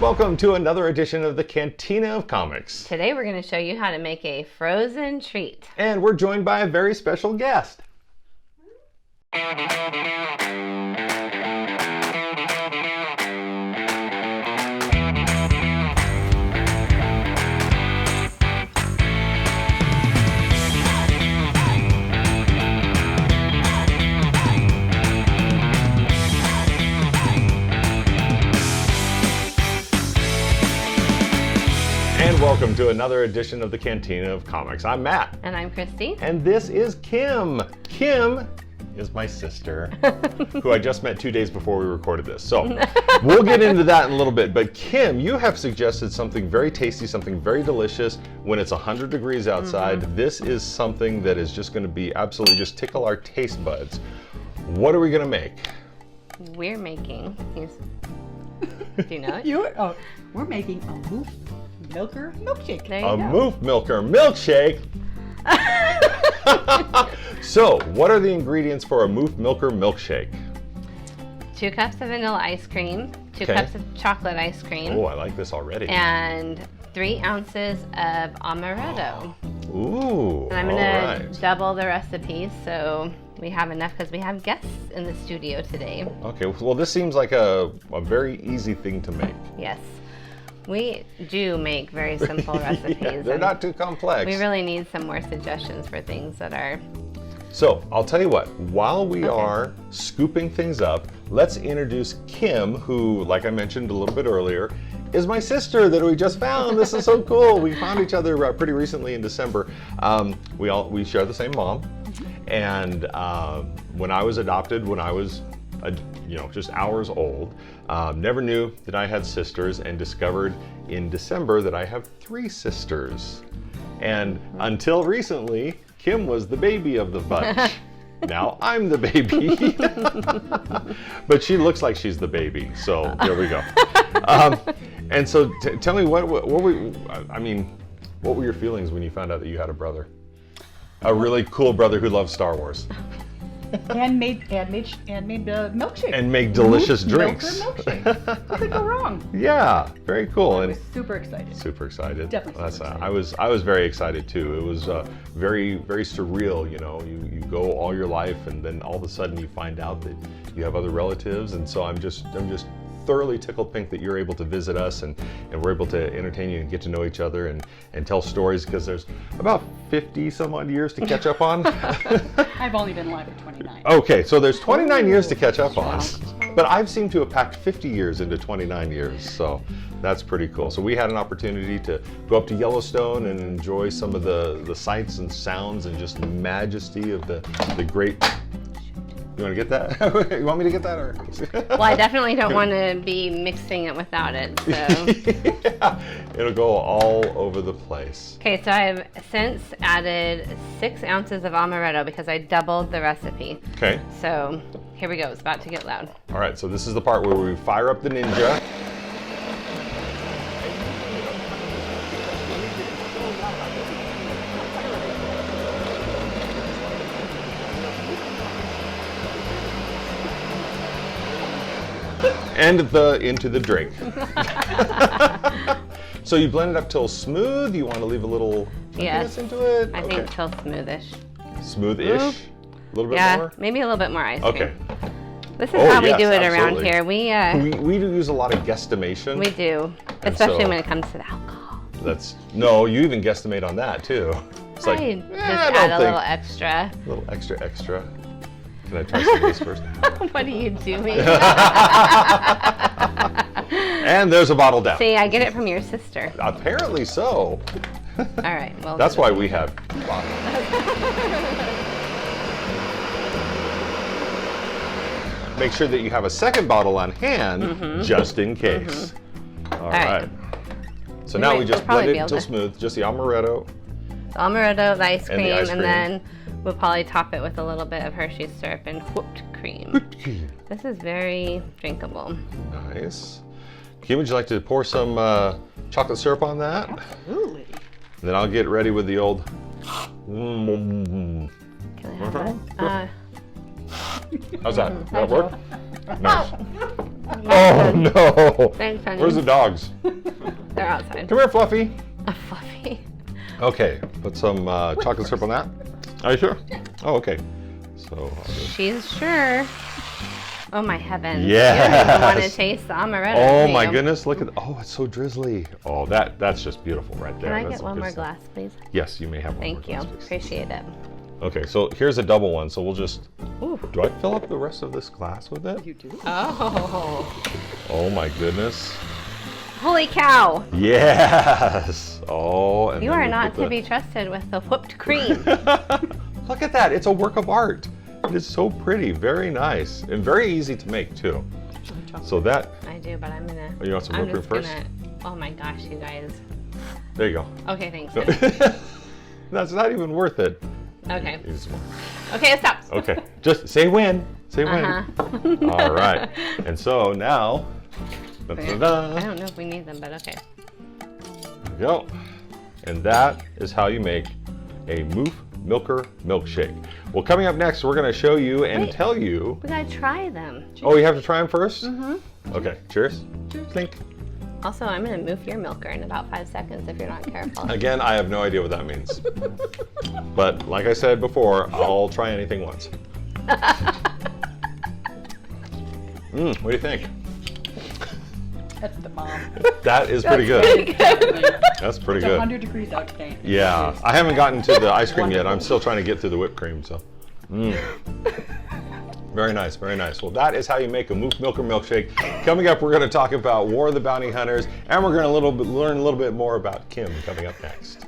Welcome to another edition of the Cantina of Comics. Today we're going to show you how to make a frozen treat. And we're joined by a very special guest. And welcome to another edition of the Cantina of Comics. I'm Matt. And I'm Kristi. And this is Kim. Kim is my sister, who I just met 2 days before we recorded this. So we'll get into that in a little bit. But Kim, you have suggested something very tasty, something very delicious when it's 100 degrees outside. This is something that is just going to be absolutely just tickle our taste buds. What are we going to make? We're making, do you know it? We're making a Moof Milker milkshake. There you A go. Moof Milker milkshake. So, what are the ingredients for a Moof Milker milkshake? 2 cups of vanilla ice cream, 2 Okay. cups of chocolate ice cream, Oh, I like this already. and 3 ounces of amaretto. Ooh, And I'm all going to right. double the recipe so we have enough because we have guests in the studio today. Okay, well this seems like a very easy thing to make. Yes. We do make very simple recipes. Yeah, they're and not too complex. We really need some more suggestions for things that are... So, I'll tell you what, while we are scooping things up, let's introduce Kim, who, like I mentioned a little bit earlier, is my sister that we just found. This is so cool. We found each other pretty recently in December. We share the same mom, and when I was adopted, when I was just hours old, never knew that I had sisters, and discovered in December that I have 3 sisters. And until recently, Kim was the baby of the bunch. Now I'm the baby. But she looks like she's the baby, so there we go. And so tell me, what were your feelings when you found out that you had a brother? A really cool brother who loves Star Wars. And made milkshake. And make delicious Moof drinks. Milker milkshake. What could go wrong? Yeah, very cool. I And was super excited. super excited. Definitely super excited. I was very excited too. It was very, very surreal. You know, you go all your life, and then all of a sudden you find out that you have other relatives, and so I'm just thoroughly tickled pink that you're able to visit us, and we're able to entertain you and get to know each other and tell stories, because there's about 50 some odd years to catch up on. I've only been alive for 29. Okay, so there's 29 years to catch up on. But I've seemed to have packed 50 years into 29 years, so that's pretty cool. So we had an opportunity to go up to Yellowstone and enjoy some of the sights and sounds and just the majesty of the great... You want to get that? You want me to get that? Or? Well, I definitely don't want to be mixing it without it, so... Yeah, it'll go all over the place. Okay, so I've since added 6 ounces of amaretto because I doubled the recipe. Okay. So here we go, it's about to get loud. All right, so this is the part where we fire up the Ninja. And into the drink. So you blend it up till smooth. You want to leave a little Yes. into it? I think till smoothish. Smooth-ish? A little bit Yeah, more? maybe a little bit more ice cream. Okay. This is Oh, how we yes, do it around absolutely. here. We do use a lot of guesstimation. We do, And especially so- when it comes to the alcohol. No, you even guesstimate on that too. It's like, I just I don't add a think. little extra. A little extra. Can I try some of this first? What are you doing? And there's a bottle down. See, I get it from your sister. Apparently so. All right, well. That's why we have bottles. Make sure that you have a second bottle on hand, just in case. All right. So now we just blend it until smooth, just the amaretto. Amaretto, the ice And cream, the ice and cream. then we'll probably top it with a little bit of Hershey's syrup and whipped cream. This is very drinkable. Nice. Kim, would you like to pour some chocolate syrup on that? Absolutely. Then I'll get ready with the old. Can I have that? How's that? Does that work? Nice. Oh no! Thanks, honey. Where's the dogs? They're outside. Come here, Fluffy. Fluffy. Okay, put some chocolate syrup on that. Are you sure? Oh, okay. So I'll just... She's sure. Oh my heavens. Yes. You want to taste the amaretto. Oh do my you? goodness, look at, oh, it's so drizzly. Oh, that's just beautiful right there. Can I That's get some one good more stuff. glass, please? Yes, you may have one Thank more you. glass, please. Appreciate it. Okay, so here's a double one. So we'll just, Ooh. do I fill up the rest of this glass with it? You do? Oh. Oh my goodness. Holy cow. Yes. Oh, and You then are we not put to be trusted with the whipped cream. Look at that, it's a work of art. It is so pretty, very nice, and very easy to make too. So that, I do, but I'm gonna. you want some I'm whipped cream just first? gonna. Oh my gosh, you guys. There you go. Okay, thanks. That's not even worth it. Okay. Use one. Okay, stop. Okay, just say when. Say when. Uh-huh. All right. And so now, I da-da-da, don't know if we need them, but okay. there we go. And that is how you make a Moof Milker milkshake. Well, coming up next, we're going to show you and Wait. tell you. We gotta try them. Oh, you have to try them first? Mm-hmm. Okay, cheers. Clink. Also, I'm gonna move your milker in about 5 seconds if you're not careful. Again, I have no idea what that means. But like I said before, I'll try anything once. What do you think? That's the bomb. That is pretty good. Pretty good. That's pretty It's good. 100 degrees out today. Yeah, I haven't gotten to the ice cream yet. I'm still trying to get through the whipped cream, so. Very nice, very nice. Well, that is how you make a Moof Milker milkshake. Coming up, we're going to talk about War of the Bounty Hunters, and we're going to learn a little bit more about Kim coming up next.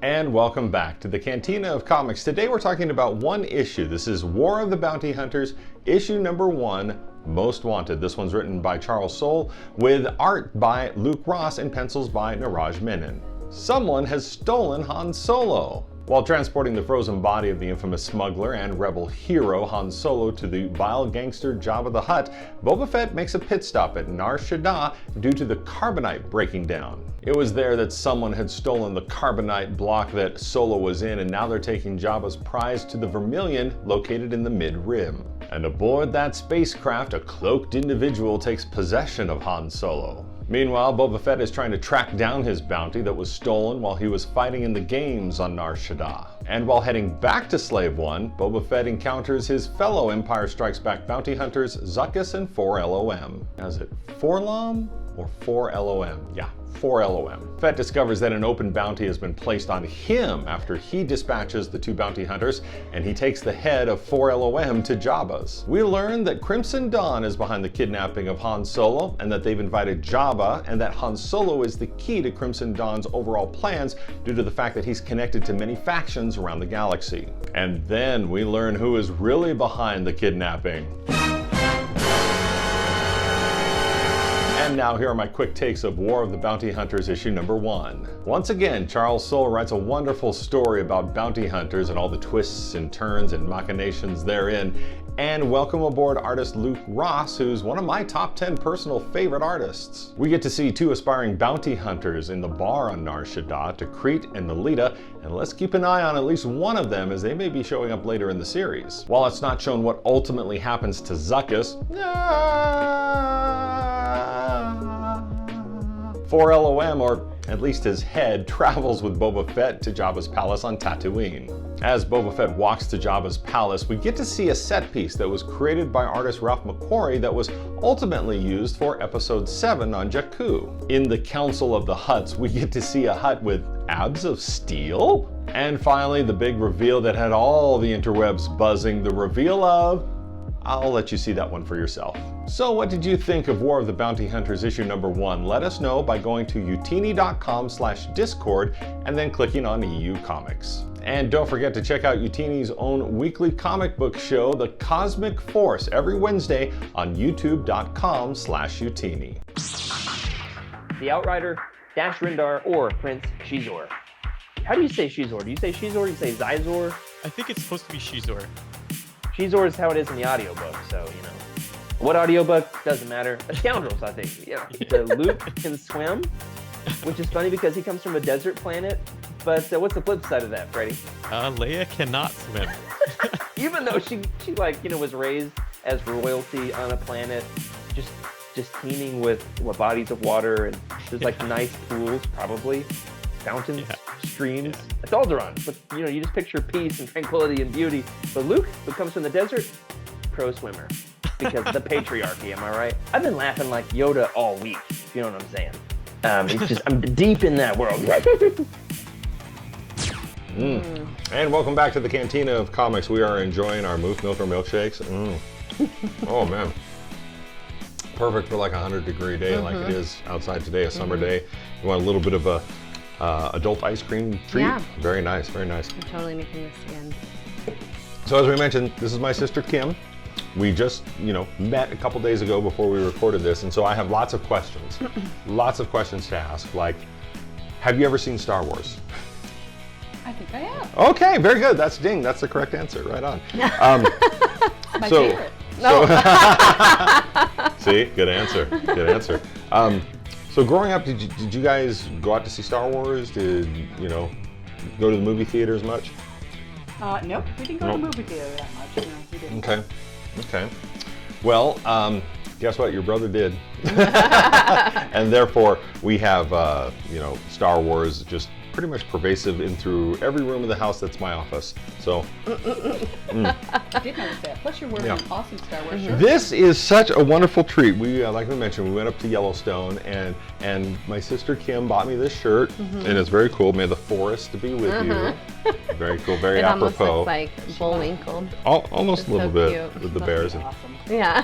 And welcome back to the Cantina of Comics. Today we're talking about one issue. This is War of the Bounty Hunters, issue number 1, Most Wanted. This one's written by Charles Soule with art by Luke Ross and pencils by Niraj Menon. Someone has stolen Han Solo. While transporting the frozen body of the infamous smuggler and rebel hero Han Solo to the vile gangster Jabba the Hutt, Boba Fett makes a pit stop at Nar Shaddaa due to the carbonite breaking down. It was there that someone had stolen the carbonite block that Solo was in, and now they're taking Jabba's prize to the Vermilion located in the mid-rim. And aboard that spacecraft, a cloaked individual takes possession of Han Solo. Meanwhile, Boba Fett is trying to track down his bounty that was stolen while he was fighting in the games on Nar Shaddaa. And while heading back to Slave One, Boba Fett encounters his fellow Empire Strikes Back bounty hunters Zuckuss and 4LOM. Is it 4LOM or 4LOM? Yeah, 4LOM. Fett discovers that an open bounty has been placed on him after he dispatches the 2 bounty hunters, and he takes the head of 4LOM to Jabba's. We learn that Crimson Dawn is behind the kidnapping of Han Solo, and that they've invited Jabba, and that Han Solo is the key to Crimson Dawn's overall plans due to the fact that he's connected to many factions around the galaxy. And then we learn who is really behind the kidnapping. And now here are my quick takes of War of the Bounty Hunters issue number 1. Once again, Charles Soule writes a wonderful story about bounty hunters and all the twists and turns and machinations therein. And welcome aboard artist Luke Ross, who's one of my top 10 personal favorite artists. We get to see 2 aspiring bounty hunters in the bar on Nar Shaddaa, Tikrit and Melita, and let's keep an eye on at least one of them as they may be showing up later in the series. While it's not shown what ultimately happens to Zuckuss, 4LOM, or at least his head, travels with Boba Fett to Jabba's palace on Tatooine. As Boba Fett walks to Jabba's palace, we get to see a set piece that was created by artist Ralph McQuarrie that was ultimately used for episode 7 on Jakku. In the Council of the Hutts, we get to see a hut with abs of steel? And finally, the big reveal that had all the interwebs buzzing, the reveal of, I'll let you see that one for yourself. So what did you think of War of the Bounty Hunters issue number 1? Let us know by going to youtini.com/discord and then clicking on EU Comics. And don't forget to check out Youtini's own weekly comic book show, The Cosmic Force, every Wednesday on youtube.com/Youtini. The Outrider, Dash Rendar, or Prince Shizor. How do you say Shizor? Do you say Shizor? Do you say Zizor? I think it's supposed to be Shizor. Shizor is how it is in the audiobook, so, you know. What audiobook? Doesn't matter. Scoundrels, I think. Yeah. Luke can swim, which is funny because he comes from a desert planet. But what's the flip side of that, Freddie? Leia cannot swim. Even though she like, you know, was raised as royalty on a planet, just teeming with bodies of water, and there's like nice pools, probably fountains, streams. It's Alderaan, but you know, you just picture peace and tranquility and beauty. But Luke, who comes from the desert, pro swimmer, because the patriarchy. Am I right? I've been laughing like Yoda all week. If you know what I'm saying. It's just I'm deep in that world. And welcome back to the Cantina of Comics. We are enjoying our Moof Milker milkshakes. Oh man, perfect for like a 100-degree day like it is outside today, a summer day. You want a little bit of a adult ice cream treat? Yeah. Very nice, very nice. I'm totally making this again. So as we mentioned, this is my sister Kim. We just, you know, met a couple days ago before we recorded this, and so I have lots of questions. Lots of questions to ask, like, have you ever seen Star Wars? I think I have. Okay, very good. That's ding. That's the correct answer. Right on. My favorite. See, good answer. Good answer. So growing up, did you guys go out to see Star Wars? Did you know go to the movie theaters much? Nope, we didn't go to the movie theater that much. No, we didn't. Okay. Well, guess what? Your brother did, and therefore we have you know, Star Wars just pretty much pervasive in through every room of the house that's my office. So I did notice that. Plus, you're wearing an awesome Star Wars shirt. this is such a wonderful treat. We, like we mentioned, we went up to Yellowstone, and my sister Kim bought me this shirt, and it's very cool. May the forest be with you. Very cool, very It almost apropos. looks like Bullwinkle. Almost It's a little so bit cute. with the bears. Awesome. Yeah.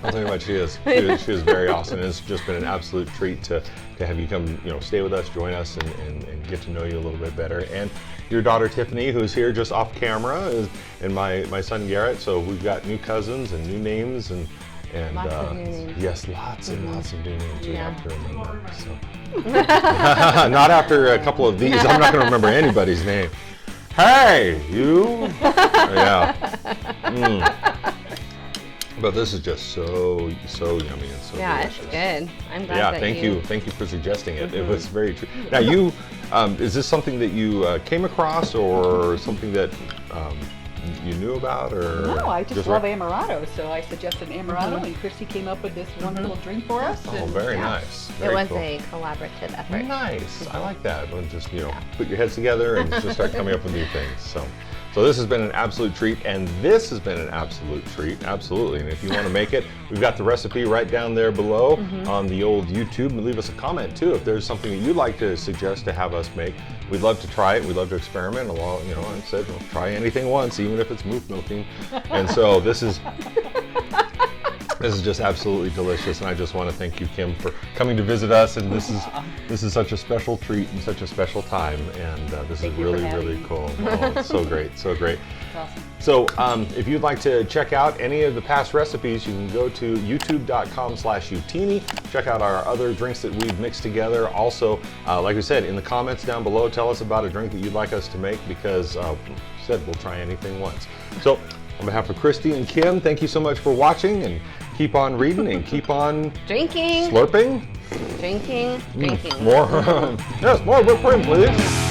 I'll tell you what, she is. She is very awesome. It's just been an absolute treat to have you come, you know, stay with us, join us, and get to know you a little bit better. And your daughter Tiffany, who's here just off camera, and my son Garrett. So we've got new cousins and new names and Lots of new names. Yes, lots and lots of new names we Yeah. have to remember. So. Not after a couple of these. I'm not going to remember anybody's name. Hey, you. Yeah. But this is just so yummy and so Yeah, delicious. it's good. I'm glad Yeah, that thank you for suggesting it. It was very true. Now you, is this something that you came across, or something that you knew about, or? No, I just love Amaretto, so I suggested Amaretto, and KRISTI came up with this wonderful drink for us. Oh, and very yeah. nice. It Very was cool. a collaborative effort. Nice. I like that. When just, you know, put your heads together and just start coming up with new things. So this has been an absolute treat, and this has been an absolute treat, absolutely. And if you want to make it, we've got the recipe right down there below on the old YouTube. And leave us a comment too if there's something that you'd like to suggest to have us make. We'd love to try it. We'd love to experiment. Along, you know, I said we'll try anything once, even if it's moof milking. And so this is just absolutely delicious, and I just want to thank you, Kim, for coming to visit us. And this is such a special treat and such a special time, and this Thank is you for really, having really me. cool. Oh, it's so great, so great. It's awesome. So if you'd like to check out any of the past recipes, you can go to youtube.com/Youtini. Check out our other drinks that we've mixed together. Also, like we said, in the comments down below, tell us about a drink that you'd like us to make, because said we'll try anything once. So on behalf of KRISTI and Kim, thank you so much for watching, and keep on reading and keep on Drinking, slurping. drinking. More. Yes, more whipped cream, please.